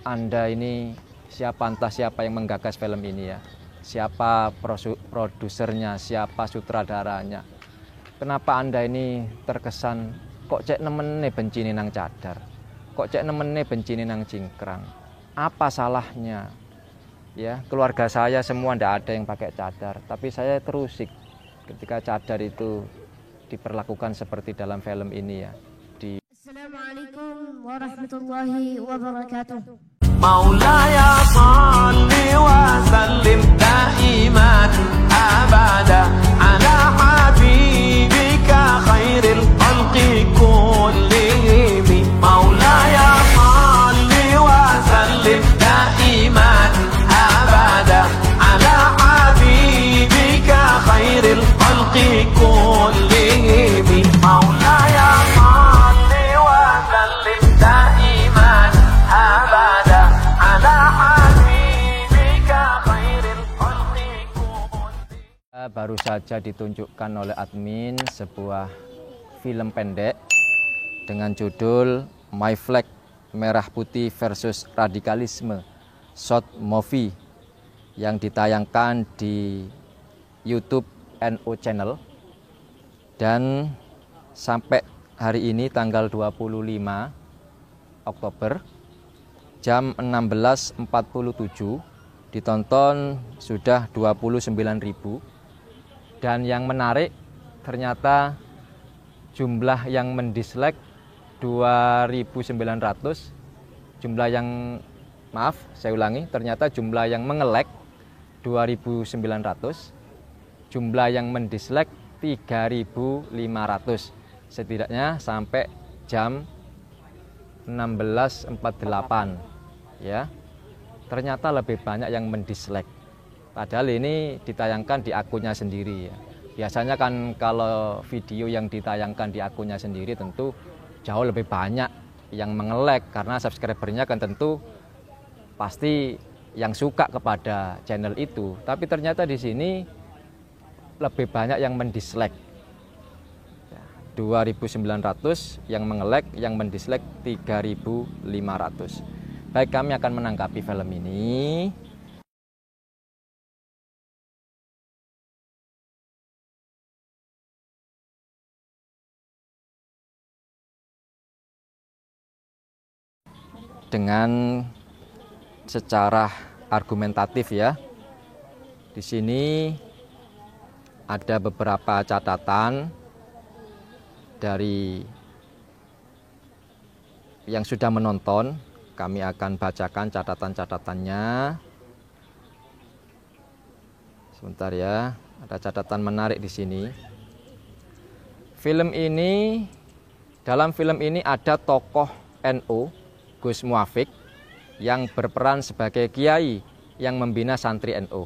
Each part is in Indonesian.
Anda ini siapa, entah siapa yang menggagas film ini ya, siapa produsernya, siapa sutradaranya. Kenapa Anda ini terkesan kok cek nemene benci nang cadar, kok cek nemene benci nang cingkrang, apa salahnya? Ya, keluarga saya semua ndak ada yang pakai cadar, tapi saya terusik ketika cadar itu diperlakukan seperti dalam film ini ya. Assalamualaikum warahmatullahi wabarakatuh. Maulaya salli wa sallim daiman abada ala habibika khairil khalqi kullihim. Maulaya salli wa sallim daiman abada ala habibika khairil khalqi kullihim. Maulaya salli wa sallim daiman abada ala habibika khairil khalqi kullihim. Baru saja ditunjukkan oleh admin sebuah film pendek dengan judul My Flag Merah Putih versus Radikalisme short movie yang ditayangkan di YouTube NU Channel, dan sampai hari ini tanggal 25 Oktober jam 16.47 ditonton sudah 29.000. Dan yang menarik ternyata jumlah yang mendislike 2.900, ternyata jumlah yang mengelek 2.900, jumlah yang mendislike 3.500, setidaknya sampai jam 16.48 ya. Ternyata lebih banyak yang mendislike. Padahal ini ditayangkan di akunnya sendiri ya. Biasanya kan kalau video yang ditayangkan di akunnya sendiri tentu jauh lebih banyak yang mengelek, karena subscribernya kan tentu pasti yang suka kepada channel itu. Tapi ternyata di sini lebih banyak yang mendislike. 2.900 yang mengelek, yang mendislike 3.500. Baik, kami akan menanggapi film ini. Dengan secara argumentatif ya. Di sini ada beberapa catatan dari yang sudah menonton. Kami akan bacakan catatan-catatannya. Sebentar ya, ada catatan menarik di sini. Dalam film ini ada tokoh NU Gus Muafik yang berperan sebagai kiai yang membina santri NU.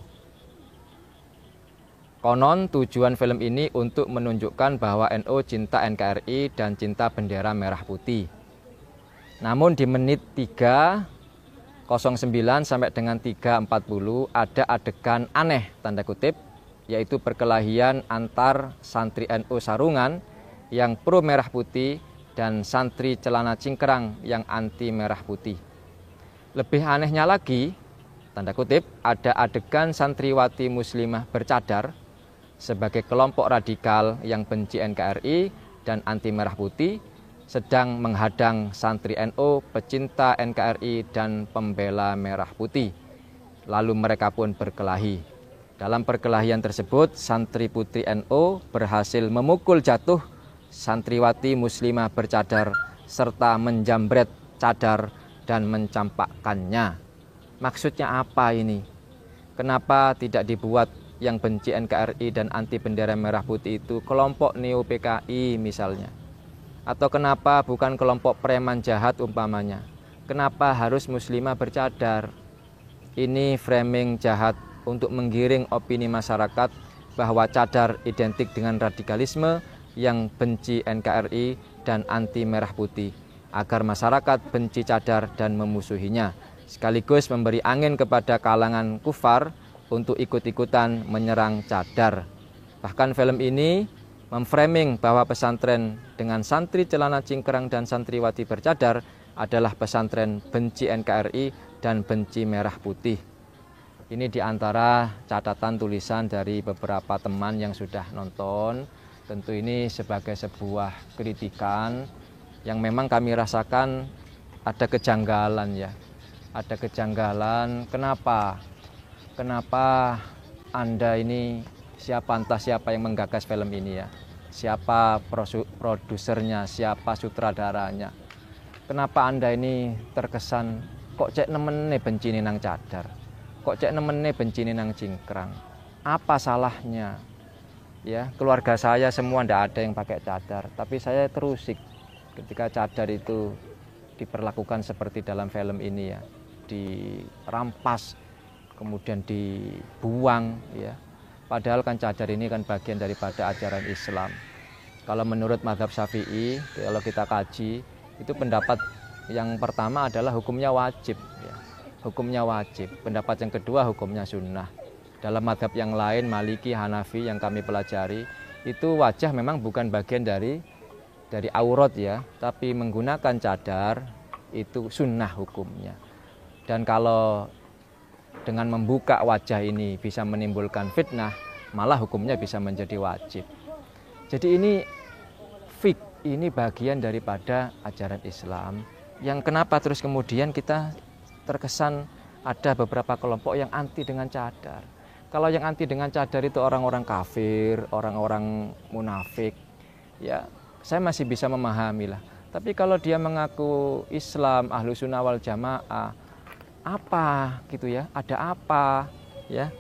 Konon tujuan film ini untuk menunjukkan bahwa NU cinta NKRI dan cinta bendera merah putih. Namun di menit 3:09 sampai dengan 3:40 ada adegan aneh tanda kutip, yaitu perkelahian antar santri NU Sarungan yang pro merah putih dan santri celana cingkrang yang anti merah putih. Lebih anehnya lagi, tanda kutip, ada adegan santriwati muslimah bercadar sebagai kelompok radikal yang benci NKRI dan anti merah putih sedang menghadang santri NU pecinta NKRI dan pembela merah putih. Lalu mereka pun berkelahi. Dalam perkelahian tersebut, santri putri NU berhasil memukul jatuh santriwati muslimah bercadar serta menjambret cadar dan mencampakkannya. Maksudnya apa ini? Kenapa tidak dibuat yang benci NKRI dan anti bendera merah putih itu kelompok Neo PKI misalnya? Atau kenapa bukan kelompok preman jahat umpamanya? Kenapa harus muslimah bercadar? Ini framing jahat untuk menggiring opini masyarakat bahwa cadar identik dengan radikalisme yang benci NKRI dan anti merah putih, agar masyarakat benci cadar dan memusuhinya, sekaligus memberi angin kepada kalangan kufar untuk ikut-ikutan menyerang cadar. Bahkan film ini memframing bahwa pesantren dengan santri celana cingkrang dan santriwati bercadar adalah pesantren benci NKRI dan benci merah putih. Ini diantara catatan tulisan dari beberapa teman yang sudah nonton. Tentu ini sebagai sebuah kritikan yang memang kami rasakan ada kejanggalan ya. Ada kejanggalan, kenapa Anda ini, entah siapa yang menggagas film ini ya. Siapa produsernya, siapa sutradaranya. Kenapa Anda ini terkesan kok cek nemene benci nang cadar. Kok cek nemene benci nang cingkrang. Apa salahnya? Ya, keluarga saya semua ndak ada yang pakai cadar, tapi saya terusik ketika cadar itu diperlakukan seperti dalam film ini ya. Dirampas, kemudian dibuang ya. Padahal kan cadar ini kan bagian daripada ajaran Islam. Kalau menurut mazhab Syafi'i, kalau kita kaji, itu pendapat yang pertama adalah hukumnya wajib ya. Hukumnya wajib. Pendapat yang kedua hukumnya sunnah. Dalam mazhab yang lain, Maliki, Hanafi yang kami pelajari, itu wajah memang bukan bagian dari aurat ya, tapi menggunakan cadar itu sunnah hukumnya. Dan kalau dengan membuka wajah ini bisa menimbulkan fitnah, malah hukumnya bisa menjadi wajib. Jadi ini ini bagian daripada ajaran Islam yang kenapa terus kemudian kita terkesan ada beberapa kelompok yang anti dengan cadar. Kalau yang anti dengan cadar itu orang-orang kafir, orang-orang munafik, ya saya masih bisa memahami lah. Tapi kalau dia mengaku Islam, ahlu sunnah wal jamaah, apa gitu ya, ada apa ya.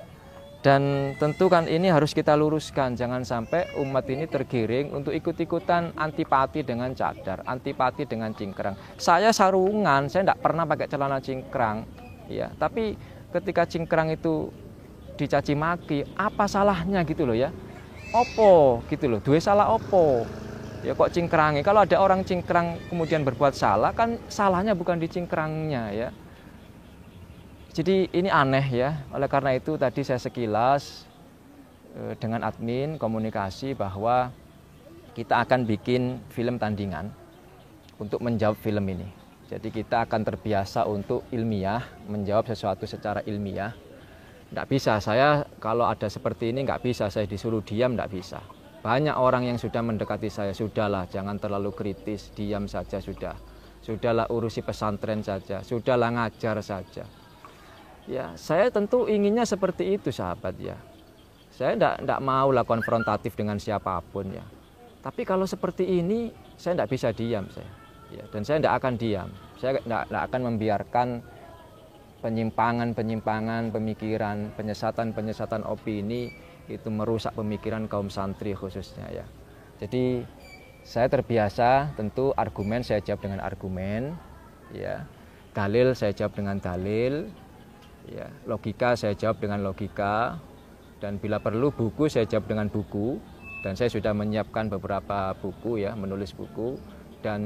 Dan tentu kan ini harus kita luruskan, jangan sampai umat ini tergiring untuk ikut-ikutan antipati dengan cadar, antipati dengan cingkrang. Saya sarungan, saya tidak pernah pakai celana cingkrang ya. Tapi ketika cingkrang itu dicaci maki, apa salahnya gitu loh ya. Opo gitu loh, dua salah opo. Ya kok cingkrangi, kalau ada orang cingkrang kemudian berbuat salah, kan salahnya bukan di cingkrangnya ya. Jadi ini aneh ya, oleh karena itu tadi saya sekilas dengan admin komunikasi bahwa kita akan bikin film tandingan untuk menjawab film ini. Jadi kita akan terbiasa untuk ilmiah, menjawab sesuatu secara ilmiah. Nggak bisa, saya kalau ada seperti ini nggak bisa, saya disuruh diam nggak bisa. Banyak orang yang sudah mendekati saya, sudahlah jangan terlalu kritis, diam saja sudah. Sudahlah urusi pesantren saja, sudahlah ngajar saja. Ya, saya tentu inginnya seperti itu sahabat ya. Saya enggak mau lah konfrontatif dengan siapapun ya. Tapi kalau seperti ini saya enggak bisa diam saya. Ya, dan saya enggak akan diam. Saya enggak akan membiarkan penyimpangan pemikiran, penyesatan opini itu merusak pemikiran kaum santri khususnya ya. Jadi saya terbiasa tentu argumen saya jawab dengan argumen ya. Dalil saya jawab dengan dalil. Ya, logika saya jawab dengan logika, dan bila perlu buku saya jawab dengan buku, dan saya sudah menyiapkan beberapa buku ya, menulis buku, dan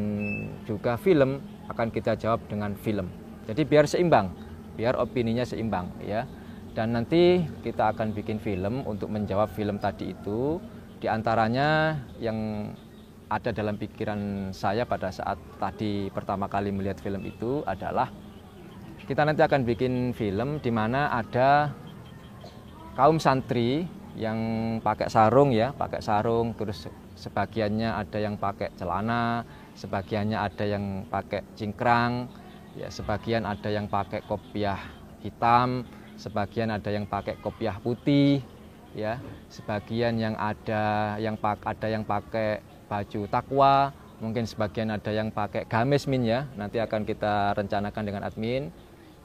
juga film akan kita jawab dengan film. Jadi biar seimbang, biar opininya seimbang ya. Dan nanti kita akan bikin film untuk menjawab film tadi itu. Di antaranya yang ada dalam pikiran saya pada saat tadi pertama kali melihat film itu adalah kita nanti akan bikin film di mana ada kaum santri yang pakai sarung ya, terus sebagiannya ada yang pakai celana, sebagiannya ada yang pakai cingkrang, ya sebagian ada yang pakai kopiah hitam, sebagian ada yang pakai kopiah putih, ya sebagian yang ada yang pakai baju takwa, mungkin sebagian ada yang pakai gamis ya, nanti akan kita rencanakan dengan admin.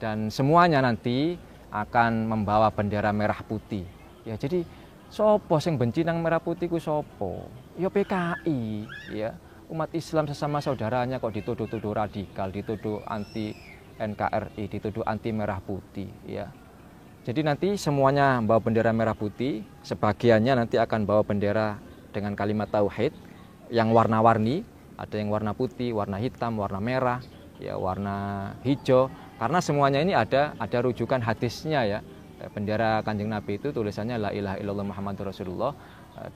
Dan semuanya nanti akan membawa bendera merah putih. Ya jadi sopo sing benci nang merah putih ku sopo? Ya PKI, ya umat Islam sesama saudaranya kok dituduh-tuduh radikal, dituduh anti NKRI, dituduh anti merah putih, ya. Jadi nanti semuanya membawa bendera merah putih, sebagiannya nanti akan bawa bendera dengan kalimat tauhid yang warna-warni, ada yang warna putih, warna hitam, warna merah, ya warna hijau. Karena semuanya ini ada rujukan hadisnya ya. Bendera Kanjeng Nabi itu tulisannya la ilaha illallah Muhammadur Rasulullah.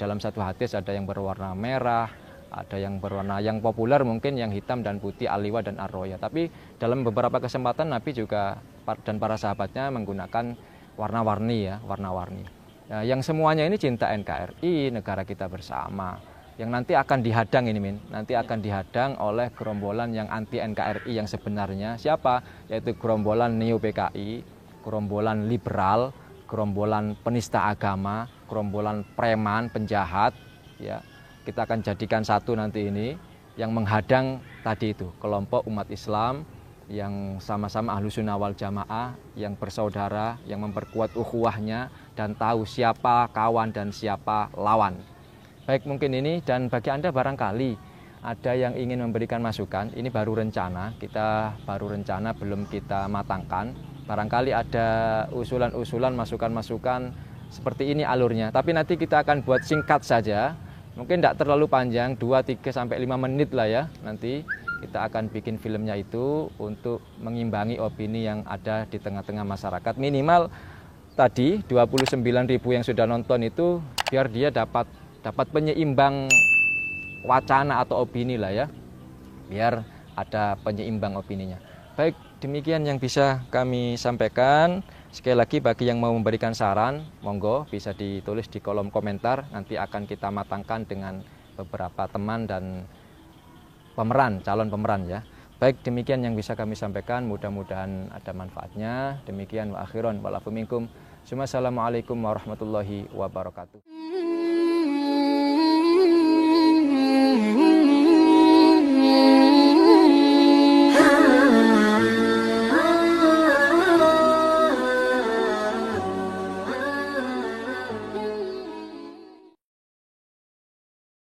Dalam satu hadis ada yang berwarna merah, Ada yang berwarna, yang populer mungkin yang hitam dan putih, Al-Liwa dan Ar-Roya. Tapi dalam beberapa kesempatan Nabi juga dan para sahabatnya menggunakan warna-warni ya, warna-warni. Nah, yang semuanya ini cinta NKRI, negara kita bersama. Yang nanti akan dihadang ini Min, nanti akan dihadang oleh gerombolan yang anti NKRI yang sebenarnya. Siapa? Yaitu gerombolan Neo PKI, gerombolan liberal, gerombolan penista agama, gerombolan preman, penjahat. Ya, kita akan jadikan satu nanti ini yang menghadang tadi itu kelompok umat Islam yang sama-sama ahlu sunnah wal jamaah, yang bersaudara, yang memperkuat ukhuwahnya dan tahu siapa kawan dan siapa lawan. Baik, mungkin ini, dan bagi Anda barangkali ada yang ingin memberikan masukan, ini baru rencana, kita baru rencana, belum kita matangkan. Barangkali ada usulan-usulan, masukan-masukan seperti ini alurnya, tapi nanti kita akan buat singkat saja, mungkin tidak terlalu panjang, 2, 3, sampai 5 menit lah ya. Nanti kita akan bikin filmnya itu untuk mengimbangi opini yang ada di tengah-tengah masyarakat. Minimal tadi 29.000 yang sudah nonton itu biar dia dapat penyeimbang wacana atau opini lah ya, biar ada penyeimbang opininya. Baik, demikian yang bisa kami sampaikan. Sekali lagi bagi yang mau memberikan saran, monggo bisa ditulis di kolom komentar, nanti akan kita matangkan dengan beberapa teman dan pemeran, calon pemeran ya. Baik, demikian yang bisa kami sampaikan, mudah-mudahan ada manfaatnya. Demikian wa akhiron walafu minkum. Assalamualaikum warahmatullahi wabarakatuh.